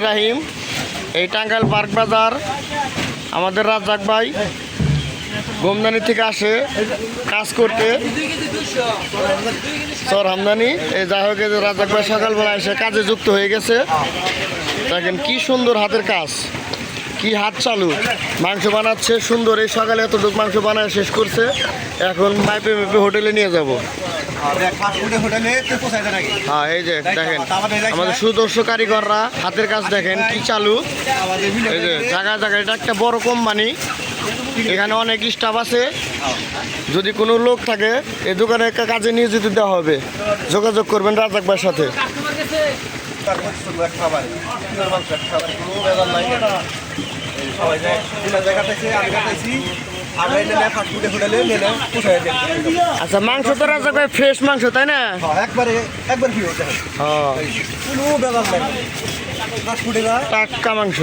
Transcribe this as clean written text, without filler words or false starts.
রাহিম এই টাঙ্গাইল পার্ক বাজার আমাদের রাজ্জাক ভাই গোমদানি থেকে আসে কাজ করতে সর হামদানি এই যাই হোক রাজ্জাক ভাই সকালবেলা এসে কাজে যুক্ত হয়ে গেছে। দেখেন কি সুন্দর হাতের কাজ, কি হাত চালু। মাংস বানাচ্ছে সুন্দর, এই সকালে এতটুকু মাংস বানায় শেষ করছে, এখন মাইপে মেপে হোটেলে নিয়ে যাব। হ্যাঁ এই যে দেখেন আমাদের সুদর্শ কারিগররা হাতের কাজ দেখেন কি চালু। এই যে জায়গায় জায়গায় এটা একটা বড় কোম্পানি, এখানে অনেক স্টাফ আছে। যদি কোনো লোক থাকে এই দোকানে একটা কাজে নিয়োজিত দেওয়া হবে, যোগাযোগ করবেন রাজ্জাক ভাইয়ের সাথে। আচ্ছা মাংস তো রাজ্জাক ভাই ফ্রেশ মাংস তাই না? টাটকা মাংস।